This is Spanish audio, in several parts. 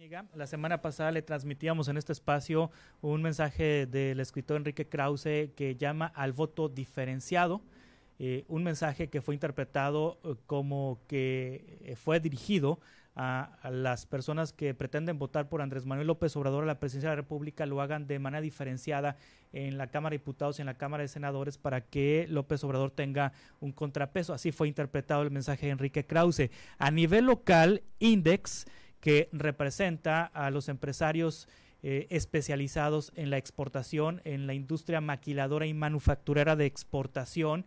Zúñiga. La semana pasada le transmitíamos en este espacio un mensaje del escritor Enrique Krause que llama al voto diferenciado, un mensaje que fue interpretado como que fue dirigido a las personas que pretenden votar por Andrés Manuel López Obrador a la presidencia de la República, lo hagan de manera diferenciada en la Cámara de Diputados y en la Cámara de Senadores para que López Obrador tenga un contrapeso. Así fue interpretado el mensaje de Enrique Krause. A nivel local, Index, que representa a los empresarios especializados en la exportación, en la industria maquiladora y manufacturera de exportación,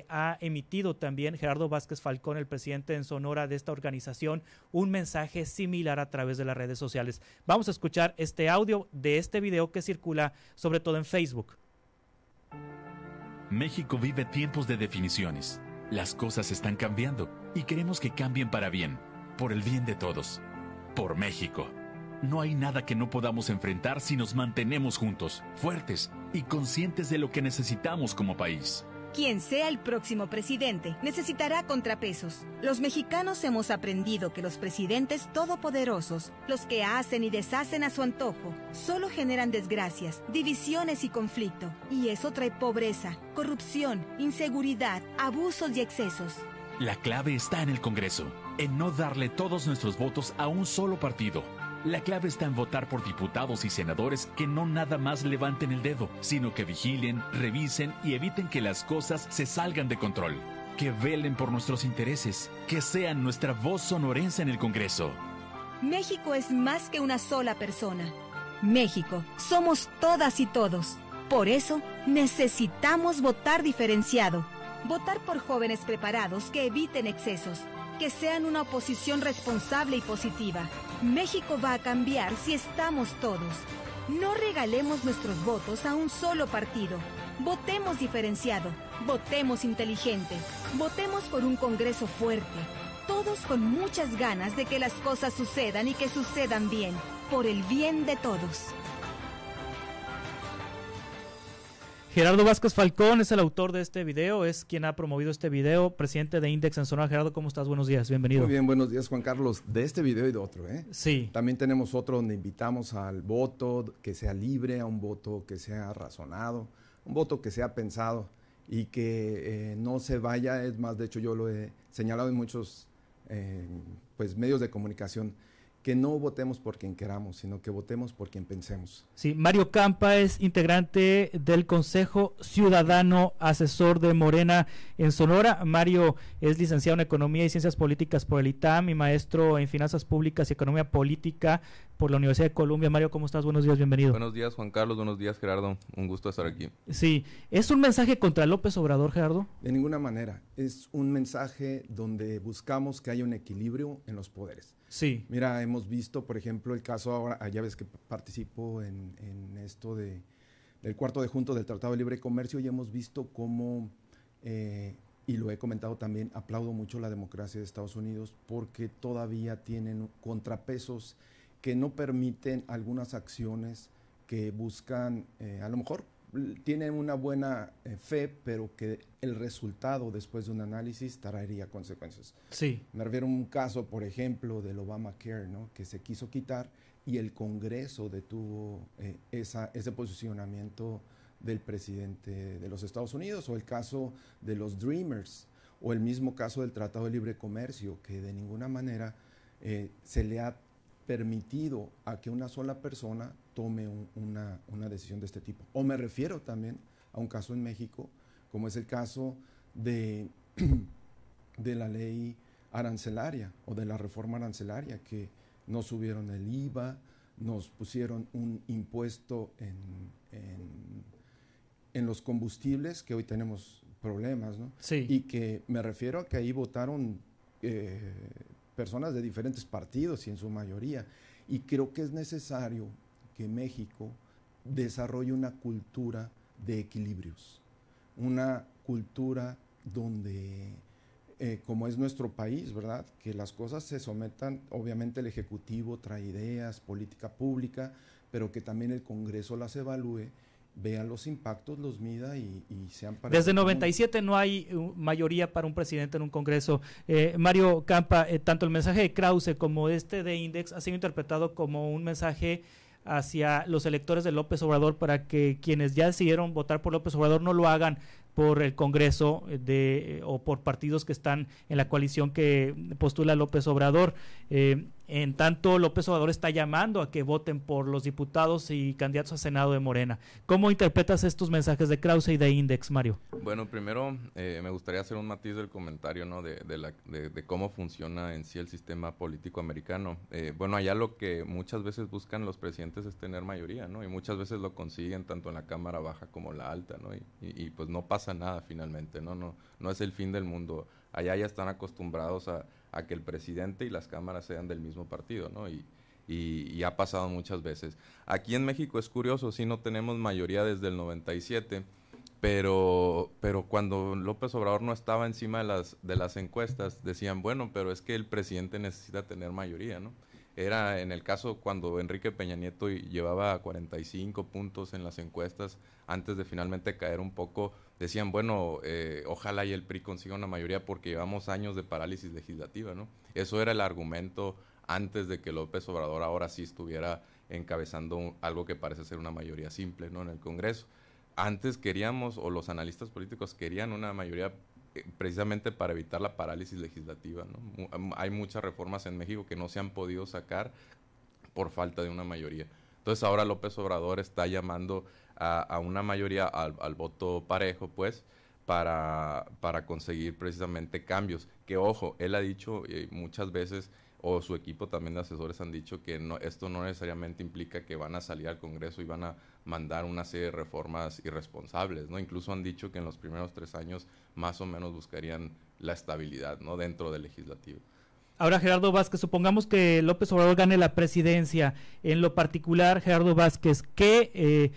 ha emitido también Gerardo Vázquez Falcón, el presidente en Sonora de esta organización, un mensaje similar a través de las redes sociales. Vamos a escuchar este audio de este video que circula sobre todo en Facebook. México vive tiempos de definiciones. Las cosas están cambiando y queremos que cambien para bien, por el bien de todos, por México. No hay nada que no podamos enfrentar si nos mantenemos juntos, fuertes y conscientes de lo que necesitamos como país. Quien sea el próximo presidente necesitará contrapesos. Los mexicanos hemos aprendido que los presidentes todopoderosos, los que hacen y deshacen a su antojo, solo generan desgracias, divisiones y conflicto. Y eso trae pobreza, corrupción, inseguridad, abusos y excesos. La clave está en el Congreso, en no darle todos nuestros votos a un solo partido. La clave está en votar por diputados y senadores que no nada más levanten el dedo, sino que vigilen, revisen y eviten que las cosas se salgan de control. Que velen por nuestros intereses, que sean nuestra voz sonorense en el Congreso. México es más que una sola persona. México somos todas y todos. Por eso necesitamos votar diferenciado. Votar por jóvenes preparados que eviten excesos, que sean una oposición responsable y positiva. México va a cambiar si estamos todos. No regalemos nuestros votos a un solo partido. Votemos diferenciado, votemos inteligente, votemos por un Congreso fuerte. Todos con muchas ganas de que las cosas sucedan y que sucedan bien, por el bien de todos. Gerardo Vázquez Falcón es el autor de este video, es quien ha promovido este video, presidente de Index en Sonora. Gerardo, ¿cómo estás? Buenos días, bienvenido. Muy bien, buenos días, Juan Carlos. De este video y de otro, ¿eh? Sí. También tenemos otro donde invitamos al voto que sea libre, a un voto que sea razonado, un voto que sea pensado y que no se vaya. Es más, de hecho yo lo he señalado en muchos medios de comunicación, que no votemos por quien queramos, sino que votemos por quien pensemos. Sí, Mario Campa es integrante del Consejo Ciudadano Asesor de Morena en Sonora. Mario es licenciado en Economía y Ciencias Políticas por el ITAM y maestro en Finanzas Públicas y Economía Política por la Universidad de Columbia. Mario, ¿cómo estás? Buenos días, bienvenido. Buenos días, Juan Carlos. Buenos días, Gerardo. Un gusto estar aquí. Sí, ¿es un mensaje contra López Obrador, Gerardo? De ninguna manera. Es un mensaje donde buscamos que haya un equilibrio en los poderes. Sí. Mira, hemos visto, por ejemplo, el caso ahora, ya ves que participo en esto del cuarto de junto del Tratado de Libre Comercio, y hemos visto cómo, y lo he comentado también, aplaudo mucho la democracia de Estados Unidos porque todavía tienen contrapesos que no permiten algunas acciones que buscan, a lo mejor tienen una buena fe, pero que el resultado después de un análisis traería consecuencias. Sí. Me refiero a un caso, por ejemplo, del Obamacare, ¿no?, que se quiso quitar y el Congreso detuvo ese posicionamiento del presidente de los Estados Unidos, o el caso de los Dreamers, o el mismo caso del Tratado de Libre Comercio, que de ninguna manera se le ha permitido a que una sola persona tome una decisión de este tipo. O me refiero también a un caso en México, como es el caso de la ley arancelaria o de la reforma arancelaria, que nos subieron el IVA, nos pusieron un impuesto en los combustibles, que hoy tenemos problemas, ¿no? Sí. Y que me refiero a que ahí votaron personas de diferentes partidos y en su mayoría. Y creo que es necesario que México desarrolle una cultura de equilibrios, una cultura donde, como es nuestro país, ¿verdad?, que las cosas se sometan, obviamente el Ejecutivo trae ideas, política pública, pero que también el Congreso las evalúe vea los impactos, los mida y sean para... Desde 97 no hay mayoría para un presidente en un Congreso. Mario Campa, tanto el mensaje de Krause como este de Index ha sido interpretado como un mensaje hacia los electores de López Obrador para que quienes ya decidieron votar por López Obrador no lo hagan por el Congreso o por partidos que están en la coalición que postula López Obrador. En tanto, López Obrador está llamando a que voten por los diputados y candidatos a Senado de Morena. ¿Cómo interpretas estos mensajes de Krause y de Index, Mario? Bueno, primero me gustaría hacer un matiz del comentario, ¿no? de cómo funciona en sí el sistema político americano. Bueno, allá lo que muchas veces buscan los presidentes es tener mayoría, ¿no? Y muchas veces lo consiguen tanto en la Cámara Baja como en la Alta, ¿no? Y pues no pasa nada finalmente, ¿no? No es el fin del mundo. Allá ya están acostumbrados a que el presidente y las cámaras sean del mismo partido, ¿no? Y ha pasado muchas veces. Aquí en México es curioso, sí no tenemos mayoría desde el 97, pero cuando López Obrador no estaba encima de las encuestas, decían, bueno, pero es que el presidente necesita tener mayoría, ¿no? Era en el caso cuando Enrique Peña Nieto llevaba 45 puntos en las encuestas, antes de finalmente caer un poco, decían, bueno, ojalá y el PRI consiga una mayoría porque llevamos años de parálisis legislativa, ¿no? Eso era el argumento antes de que López Obrador ahora sí estuviera encabezando algo que parece ser una mayoría simple, ¿no? En el Congreso. Antes queríamos, o los analistas políticos querían una mayoría precisamente para evitar la parálisis legislativa, ¿no? Hay muchas reformas en México que no se han podido sacar por falta de una mayoría. Entonces ahora López Obrador está llamando a una mayoría, al voto parejo, pues, para conseguir precisamente cambios. Que ojo, él ha dicho muchas veces, o su equipo también de asesores han dicho que esto no necesariamente implica que van a salir al Congreso y van a mandar una serie de reformas irresponsables, ¿no? Incluso han dicho que en los primeros 3 años más o menos buscarían la estabilidad, ¿no? Dentro del legislativo. Ahora, Gerardo Vázquez, supongamos que López Obrador gane la presidencia. En lo particular, Gerardo Vázquez, ¿qué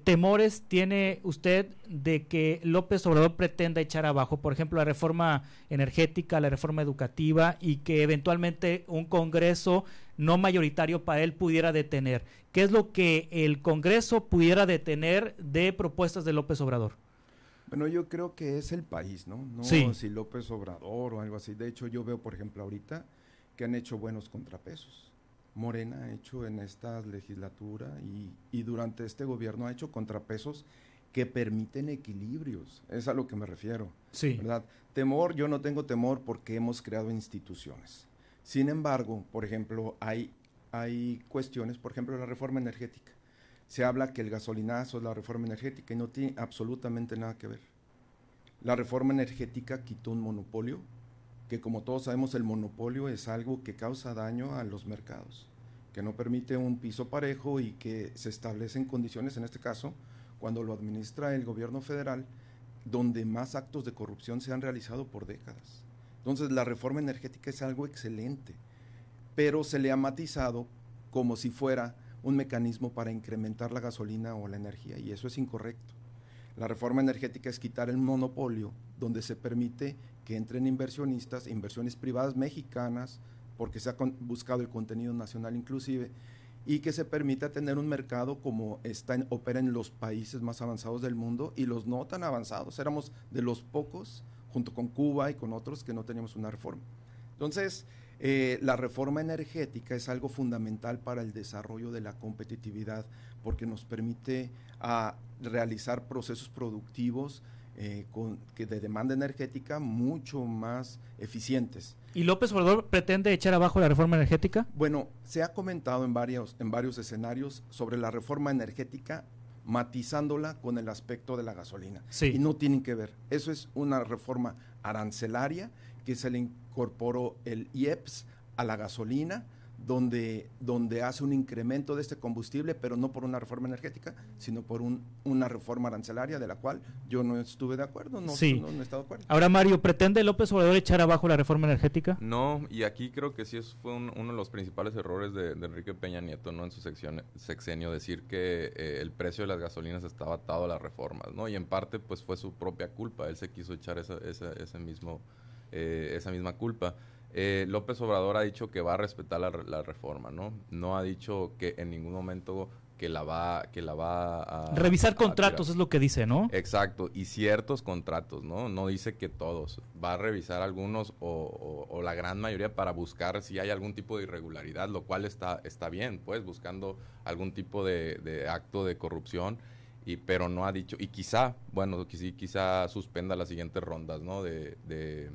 temores tiene usted de que López Obrador pretenda echar abajo? Por ejemplo, la reforma energética, la reforma educativa, y que eventualmente un Congreso no mayoritario para él pudiera detener. ¿Qué es lo que el Congreso pudiera detener de propuestas de López Obrador? Bueno, yo creo que es el país, ¿no? No sí. Si López Obrador o algo así. De hecho, yo veo, por ejemplo, ahorita que han hecho buenos contrapesos. Morena ha hecho en esta legislatura y durante este gobierno ha hecho contrapesos que permiten equilibrios. Es a lo que me refiero. Sí. ¿Verdad? Temor, yo no tengo temor porque hemos creado instituciones. Sin embargo, por ejemplo, hay cuestiones, por ejemplo, la reforma energética. Se habla que el gasolinazo es la reforma energética y no tiene absolutamente nada que ver. La reforma energética quitó un monopolio, que como todos sabemos el monopolio es algo que causa daño a los mercados, que no permite un piso parejo y que se establecen condiciones, en este caso, cuando lo administra el gobierno federal, donde más actos de corrupción se han realizado por décadas. Entonces la reforma energética es algo excelente, pero se le ha matizado como si fuera un mecanismo para incrementar la gasolina o la energía, y eso es incorrecto. La reforma energética es quitar el monopolio donde se permite que entren inversionistas, inversiones privadas mexicanas, porque se ha buscado el contenido nacional inclusive, y que se permita tener un mercado como opera en los países más avanzados del mundo y los no tan avanzados. Éramos de los pocos, junto con Cuba y con otros, que no teníamos una reforma. Entonces, la reforma energética es algo fundamental para el desarrollo de la competitividad porque nos permite realizar procesos productivos de demanda energética mucho más eficientes. ¿Y López Obrador pretende echar abajo la reforma energética? Bueno, se ha comentado en varios escenarios sobre la reforma energética, matizándola con el aspecto de la gasolina. Sí. Y no tienen que ver. Eso es una reforma arancelaria que se le incorporó el IEPS a la gasolina, donde hace un incremento de este combustible, pero no por una reforma energética, sino por una reforma arancelaria de la cual yo no estuve de acuerdo, no he estado de acuerdo. Ahora, Mario, ¿pretende López Obrador echar abajo la reforma energética? No, y aquí creo que sí fue uno de los principales errores de Enrique Peña Nieto, ¿no? En su sexenio, decir que el precio de las gasolinas estaba atado a las reformas, ¿no? Y en parte, pues, fue su propia culpa. Él se quiso echar esa misma culpa. López Obrador ha dicho que va a respetar la reforma, ¿no? No ha dicho que en ningún momento que la va a revisar a contratos tirar. es lo que dice, ¿no? Exacto, y ciertos contratos, ¿no? No dice que todos, va a revisar algunos o la gran mayoría para buscar si hay algún tipo de irregularidad, lo cual está bien, pues, buscando algún tipo de acto de corrupción, pero no ha dicho, y quizá suspenda las siguientes rondas, ¿no? Sobre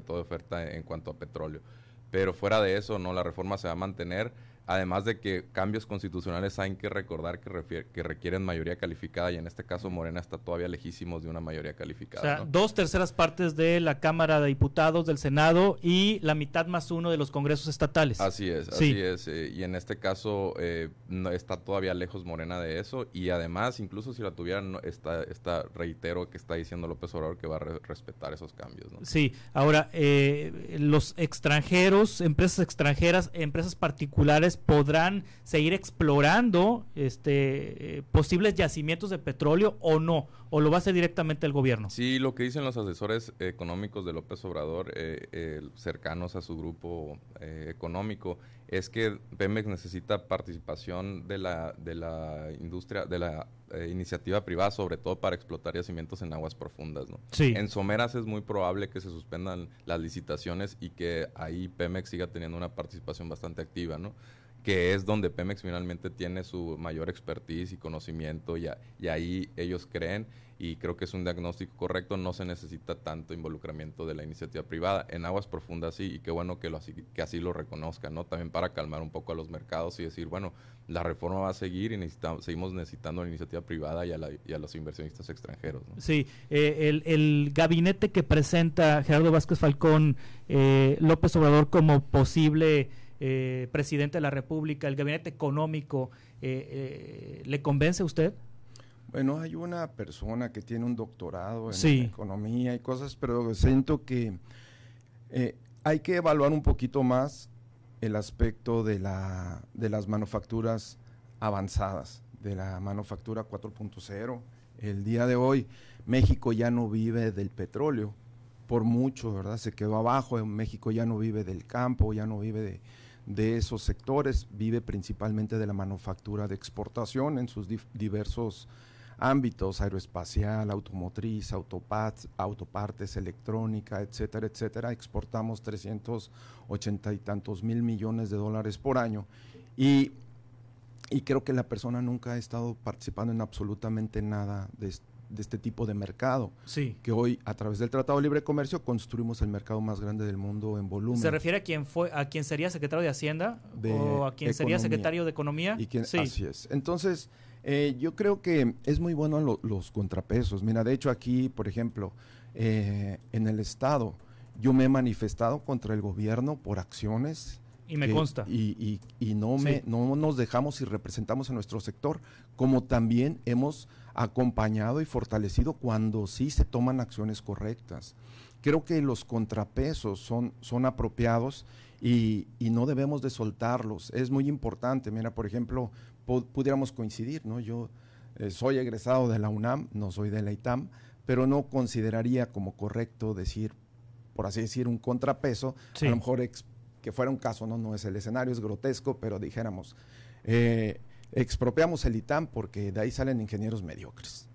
todo de oferta en cuanto a petróleo. Pero fuera de eso, no, la reforma se va a mantener. Además de que cambios constitucionales hay que recordar que requieren mayoría calificada, y en este caso Morena está todavía lejísimos de una mayoría calificada. O sea, ¿no? 2/3 partes de la Cámara de Diputados, del Senado, y la mitad más uno de los congresos estatales. Así es, sí. así es. Y en este caso no está todavía lejos Morena de eso, y además, incluso si la tuvieran, reitero que está diciendo López Obrador que va a respetar esos cambios, ¿no? Sí, ahora, los extranjeros, empresas extranjeras, empresas particulares podrán seguir explorando posibles yacimientos de petróleo o no, o lo va a hacer directamente el gobierno. Sí, lo que dicen los asesores económicos de López Obrador, cercanos a su grupo económico, es que Pemex necesita participación de la industria, de la iniciativa privada, sobre todo para explotar yacimientos en aguas profundas, ¿no? Sí. En someras es muy probable que se suspendan las licitaciones y que ahí Pemex siga teniendo una participación bastante activa, ¿no? Que es donde Pemex finalmente tiene su mayor expertise y conocimiento, y ahí ellos creen, y creo que es un diagnóstico correcto, no se necesita tanto involucramiento de la iniciativa privada. En aguas profundas sí, y qué bueno que así lo reconozcan, ¿no? También para calmar un poco a los mercados y decir, bueno, la reforma va a seguir y seguimos necesitando la iniciativa privada y a los inversionistas extranjeros, ¿no? Sí, el gabinete que presenta Gerardo Vázquez Falcón, López Obrador como posible presidente de la República, el gabinete económico, ¿le convence a usted? Bueno, hay una persona que tiene un doctorado en sí. economía y cosas, pero siento que hay que evaluar un poquito más el aspecto de las manufacturas avanzadas, de la manufactura 4.0. El día de hoy México ya no vive del petróleo, por mucho, ¿verdad? Se quedó abajo. México ya no vive del campo, ya no vive de esos sectores, vive principalmente de la manufactura de exportación en sus diversos ámbitos: aeroespacial, automotriz, autopartes, electrónica, etcétera, etcétera. Exportamos 380 y tantos mil millones de dólares por año, y creo que la persona nunca ha estado participando en absolutamente nada de este tipo de mercado, sí. Que hoy, a través del Tratado de Libre Comercio, construimos el mercado más grande del mundo en volumen. ¿Se refiere a quien sería secretario de Hacienda o a quien sería secretario de Economía? Sí. Así es. Entonces, yo creo que es muy bueno los contrapesos. Mira, de hecho aquí, por ejemplo, en el Estado, yo me he manifestado contra el gobierno por acciones. Y me consta. Y no nos dejamos y representamos a nuestro sector, como también hemos acompañado y fortalecido cuando sí se toman acciones correctas. Creo que los contrapesos son apropiados y no debemos de soltarlos. Es muy importante. Mira, por ejemplo, pudiéramos coincidir, ¿no? Yo soy egresado de la UNAM, no soy de la ITAM, pero no consideraría como correcto decir, por así decir, un contrapeso. Sí. A lo mejor que fuera un caso, no es el escenario, es grotesco, pero dijéramos, expropiamos el ITAM porque de ahí salen ingenieros mediocres.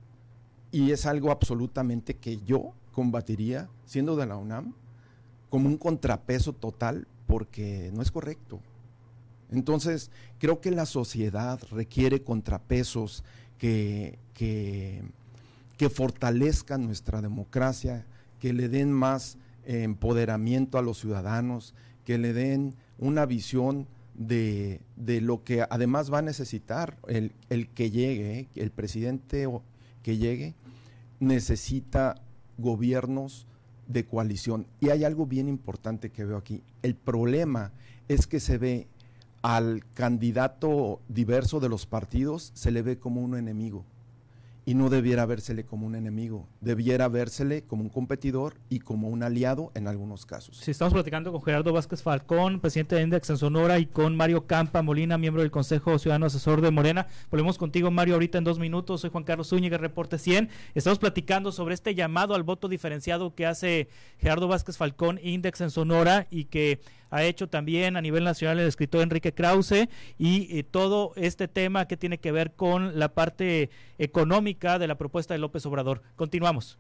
Y es algo absolutamente que yo combatiría, siendo de la UNAM, como un contrapeso total, porque no es correcto. Entonces, creo que la sociedad requiere contrapesos que fortalezcan nuestra democracia, que le den más empoderamiento a los ciudadanos, que le den una visión de lo que además va a necesitar el que llegue, el presidente que llegue, necesita gobiernos de coalición. Y hay algo bien importante que veo aquí. El problema es que se ve al candidato diverso de los partidos, se le ve como un enemigo. Y no debiera vérsele como un enemigo, debiera vérsele como un competidor y como un aliado en algunos casos. Sí, estamos platicando con Gerardo Vázquez Falcón, presidente de Index en Sonora, y con Mario Campa Molina, miembro del Consejo Ciudadano Asesor de Morena. Volvemos contigo, Mario, ahorita en 2 minutos. Soy Juan Carlos Zúñiga, Reporte 100. Estamos platicando sobre este llamado al voto diferenciado que hace Gerardo Vázquez Falcón, Index en Sonora, y que ha hecho también a nivel nacional el escritor Enrique Krause y todo este tema que tiene que ver con la parte económica de la propuesta de López Obrador. Continuamos.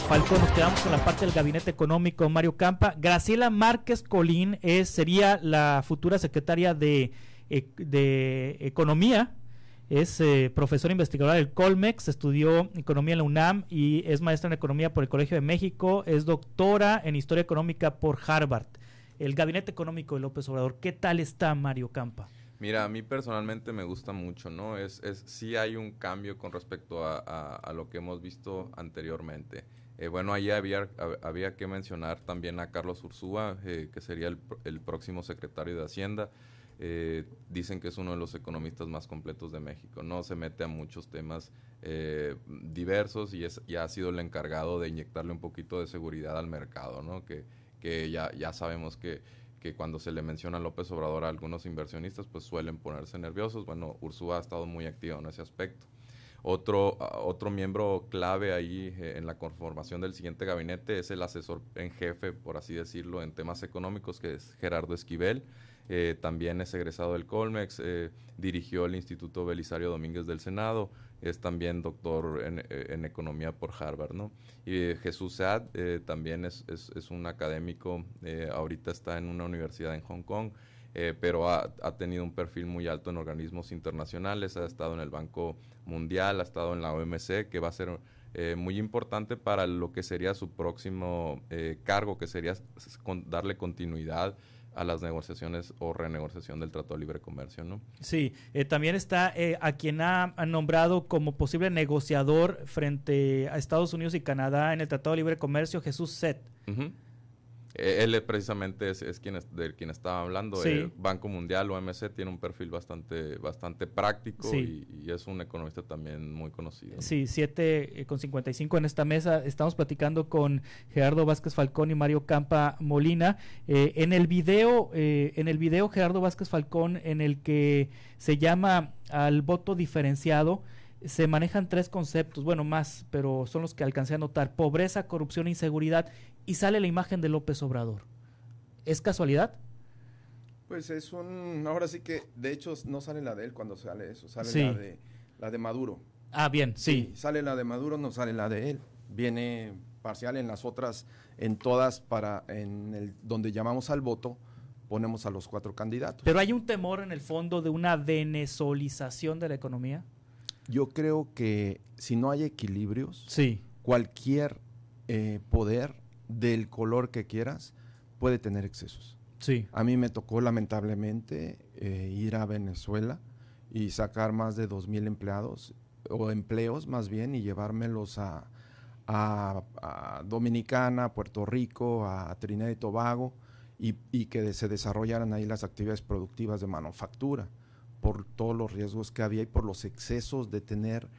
Falcón, nos quedamos con la parte del gabinete económico. Mario Campa, Graciela Márquez Colín sería la futura secretaria de Economía, es profesora investigadora del Colmex, estudió economía en la UNAM y es maestra en economía por el Colegio de México, es doctora en historia económica por Harvard. El gabinete económico de López Obrador, ¿qué tal está, Mario Campa? Mira, a mí personalmente me gusta mucho, ¿no? Sí hay un cambio con respecto a lo que hemos visto anteriormente. Bueno, ahí había que mencionar también a Carlos Ursúa, que sería el próximo secretario de Hacienda. Dicen que es uno de los economistas más completos de México, ¿no? Se mete a muchos temas diversos y ha sido el encargado de inyectarle un poquito de seguridad al mercado, ¿no? Que ya sabemos que cuando se le menciona a López Obrador a algunos inversionistas, pues suelen ponerse nerviosos. Bueno, Ursúa ha estado muy activo en ese aspecto. Otro miembro clave ahí en la conformación del siguiente gabinete es el asesor en jefe, por así decirlo, en temas económicos, que es Gerardo Esquivel. también es egresado del Colmex, dirigió el Instituto Belisario Domínguez del Senado, es también doctor en economía por Harvard, ¿no? Y Jesús Sead también es un académico, ahorita está en una universidad en Hong Kong, pero ha tenido un perfil muy alto en organismos internacionales, ha estado en el Banco Mundial, ha estado en la OMC, que va a ser muy importante para lo que sería su próximo cargo, que sería darle continuidad a las negociaciones o renegociación del Tratado de Libre Comercio, ¿no? Sí, también está a quien ha nombrado como posible negociador frente a Estados Unidos y Canadá en el Tratado de Libre Comercio, Jesús Sead. Uh-huh. Él precisamente es de quien estaba hablando. Sí. El Banco Mundial, OMC, tiene un perfil bastante práctico, sí. y es un economista también muy conocido, ¿no? Sí, 7:55 en esta mesa. Estamos platicando con Gerardo Vázquez Falcón y Mario Campa Molina. En el video Gerardo Vázquez Falcón, en el que se llama al voto diferenciado, se manejan 3 conceptos, bueno, más, pero son los que alcancé a notar: pobreza, corrupción e inseguridad, y sale la imagen de López Obrador. ¿Es casualidad? Pues ahora sí que, de hecho, no sale la de él cuando sale eso, sale sí. la de Maduro. Ah, bien, sí. Sale la de Maduro, no sale la de él. Viene parcial en las otras, en todas, donde llamamos al voto, ponemos a los 4 candidatos. ¿Pero hay un temor en el fondo de una venezolización de la economía? Yo creo que si no hay equilibrios, sí. cualquier poder del color que quieras puede tener excesos. Sí. A mí me tocó lamentablemente ir a Venezuela y sacar más de 2,000 empleados, o empleos más bien, y llevármelos a Dominicana, Puerto Rico, a Trinidad y Tobago, y que se desarrollaran ahí las actividades productivas de manufactura, por todos los riesgos que había y por los excesos de tener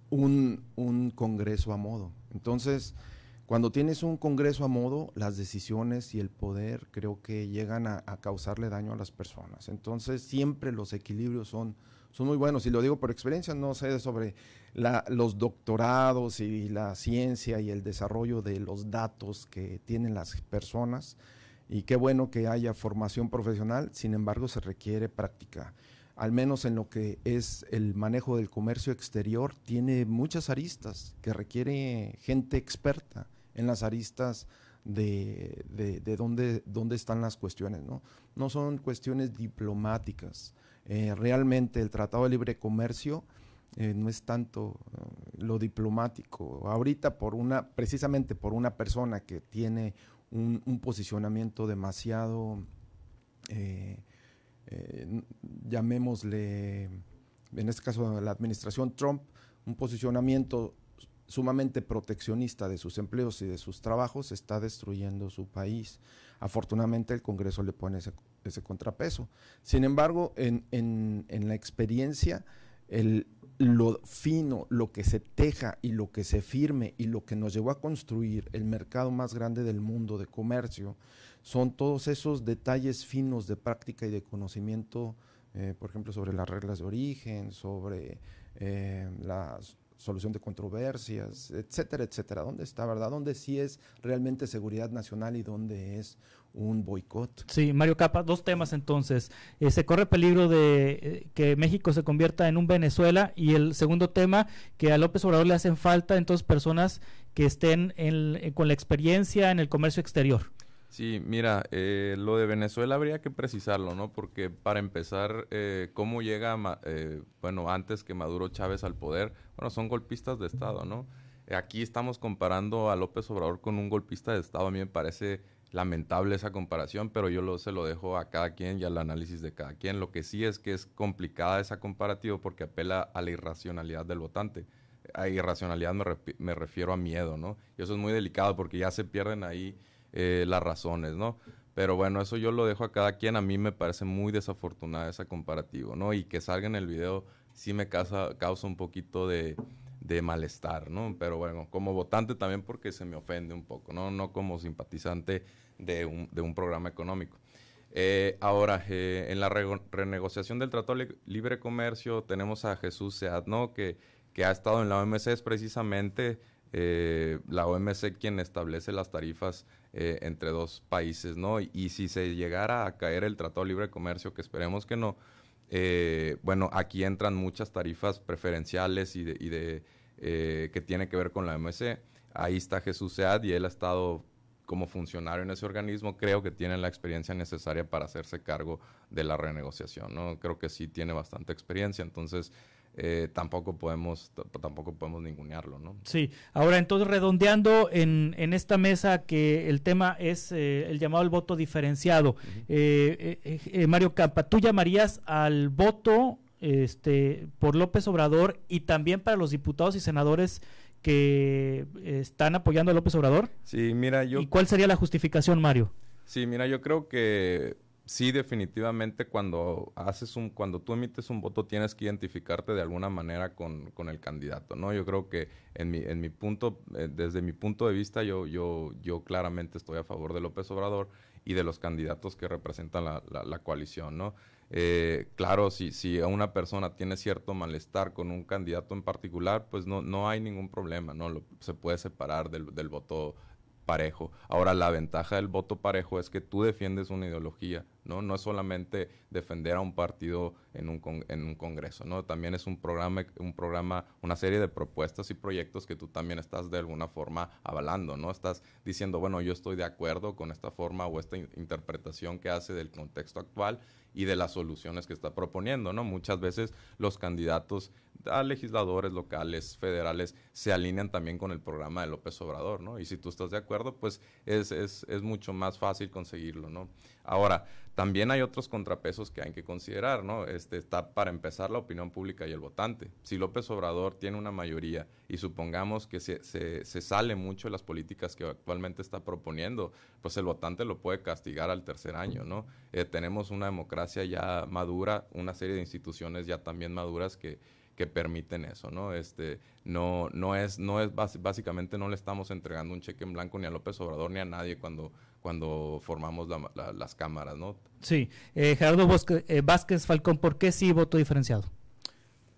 un Congreso a modo. Entonces, cuando tienes un Congreso a modo, las decisiones y el poder creo que llegan a causarle daño a las personas. Entonces, siempre los equilibrios son muy buenos, y lo digo por experiencia. No sé sobre los doctorados y la ciencia y el desarrollo de los datos que tienen las personas, y qué bueno que haya formación profesional. Sin embargo, se requiere práctica. Al menos en lo que es el manejo del comercio exterior, tiene muchas aristas que requiere gente experta en las aristas de dónde están las cuestiones, ¿no? No son cuestiones diplomáticas. Realmente el Tratado de Libre Comercio no es tanto lo diplomático. Ahorita precisamente por una persona que tiene un posicionamiento demasiado, llamémosle, en este caso la administración Trump, un posicionamiento sumamente proteccionista de sus empleos y de sus trabajos, está destruyendo su país. Afortunadamente el Congreso le pone ese contrapeso. Sin embargo, en la experiencia, lo fino, lo que se teja y lo que se firme y lo que nos llevó a construir el mercado más grande del mundo de comercio, son todos esos detalles finos de práctica y de conocimiento, por ejemplo, sobre las reglas de origen, sobre la solución de controversias, etcétera, etcétera. ¿Dónde está, verdad? ¿Dónde sí es realmente seguridad nacional y dónde es un boicot? Sí, Mario Capa, 2 temas entonces. Se corre peligro de que México se convierta en un Venezuela, y el segundo tema, que a López Obrador le hacen falta entonces personas que estén con la experiencia en el comercio exterior. Sí, mira, lo de Venezuela habría que precisarlo, ¿no? Porque para empezar, cómo llega, antes que Maduro Chávez al poder, son golpistas de Estado, ¿no? Aquí estamos comparando a López Obrador con un golpista de Estado. A mí me parece lamentable esa comparación, pero yo se lo dejo a cada quien y al análisis de cada quien. Lo que sí es que es complicada esa comparativa porque apela a la irracionalidad del votante. A irracionalidad me refiero a miedo, ¿no? Y eso es muy delicado porque ya se pierden ahí las razones, ¿no? Pero bueno, eso yo lo dejo a cada quien. A mí me parece muy desafortunada esa comparativa, ¿no? Y que salga en el video sí me causa un poquito de malestar, ¿no? Pero bueno, como votante también porque se me ofende un poco, ¿no? No como simpatizante de un programa económico. Ahora, en la renegociación del Tratado de Libre Comercio tenemos a Jesús Sead, ¿no? Que ha estado en la OMC, es precisamente la OMC quien establece las tarifas entre dos países, ¿no? Y si se llegara a caer el Tratado de Libre Comercio, que esperemos que no, bueno, aquí entran muchas tarifas preferenciales que tiene que ver con la OMC. Ahí está Jesús Sead y él ha estado como funcionario en ese organismo. Creo que tiene la experiencia necesaria para hacerse cargo de la renegociación, ¿no? Creo que sí tiene bastante experiencia, entonces tampoco podemos ningunearlo, ¿no? Sí, ahora entonces redondeando en esta mesa que el tema es el llamado al voto diferenciado. Mario Campa, ¿tú llamarías al voto por López Obrador y también para los diputados y senadores que están apoyando a López Obrador? Sí, mira, ¿Y cuál sería la justificación, Mario? Sí, mira, yo creo que sí, definitivamente cuando tú emites un voto tienes que identificarte de alguna manera con el candidato, ¿no? Yo creo que desde mi punto de vista, yo claramente estoy a favor de López Obrador y de los candidatos que representan la coalición, ¿no? Claro, si una persona tiene cierto malestar con un candidato en particular, pues no hay ningún problema, ¿no? Se puede separar del voto parejo. Ahora, la ventaja del voto parejo es que tú defiendes una ideología, ¿no? No es solamente defender a un partido en un congreso, ¿no? También es un programa, una serie de propuestas y proyectos que tú también estás de alguna forma avalando, ¿no? Estás diciendo, bueno, yo estoy de acuerdo con esta forma o esta interpretación que hace del contexto actual y de las soluciones que está proponiendo, ¿no? Muchas veces los candidatos a legisladores locales, federales, se alinean también con el programa de López Obrador, ¿no? Y si tú estás de acuerdo, pues es mucho más fácil conseguirlo, ¿no? Ahora, también hay otros contrapesos que hay que considerar, ¿no? Está para empezar la opinión pública y el votante. Si López Obrador tiene una mayoría y supongamos que se sale mucho de las políticas que actualmente está proponiendo, pues el votante lo puede castigar al tercer año, ¿no? Tenemos una democracia ya madura, una serie de instituciones ya también maduras que permiten eso, ¿no? Básicamente no le estamos entregando un cheque en blanco ni a López Obrador ni a nadie cuando formamos las cámaras, ¿no? Sí. Gerardo Vázquez Falcón, ¿por qué sí voto diferenciado?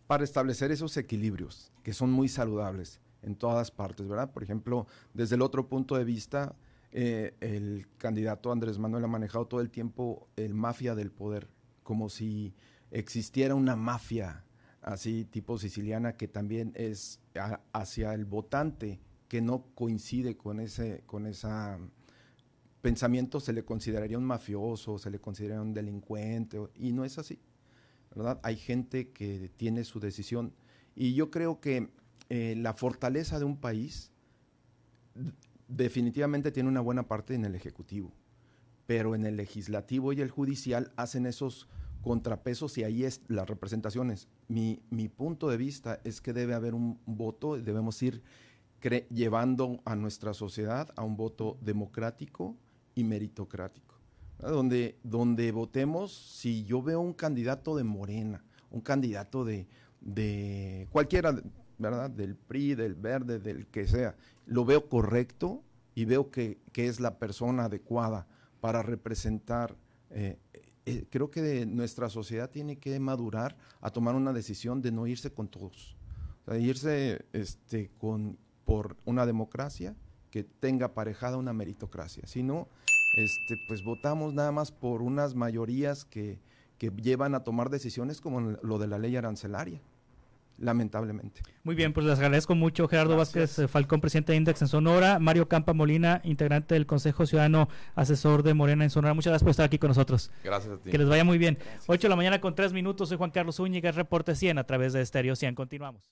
Para establecer esos equilibrios que son muy saludables en todas partes, ¿verdad? Por ejemplo, desde el otro punto de vista, el candidato Andrés Manuel ha manejado todo el tiempo el mafia del poder, como si existiera una mafia así tipo siciliana que también es hacia el votante que no coincide con ese pensamiento, se le consideraría un mafioso, se le consideraría un delincuente, y no es así, ¿verdad? Hay gente que tiene su decisión y yo creo que la fortaleza de un país definitivamente tiene una buena parte en el ejecutivo, pero en el legislativo y el judicial hacen esos contrapesos y ahí es las representaciones. Mi punto de vista es que debe haber un voto, debemos ir llevando a nuestra sociedad a un voto democrático y meritocrático, ¿verdad? Donde votemos, si yo veo un candidato de Morena, un candidato de cualquiera, ¿verdad? Del PRI, del Verde, del que sea, lo veo correcto y veo que es la persona adecuada para representar. Creo que nuestra sociedad tiene que madurar a tomar una decisión de no irse con todos, o sea, irse por una democracia que tenga aparejada una meritocracia. Si no, pues votamos nada más por unas mayorías que llevan a tomar decisiones como lo de la ley arancelaria, lamentablemente. Muy bien, pues les agradezco mucho. Gerardo Vázquez Falcón, presidente de Index en Sonora, Mario Campa Molina, integrante del Consejo Ciudadano Asesor de Morena en Sonora. Muchas gracias por estar aquí con nosotros. Gracias a ti. Que les vaya muy bien. Gracias. 8 de la mañana con 3 minutos. Soy Juan Carlos Zúñiga, reporte 100 a través de Estéreo 100. Continuamos.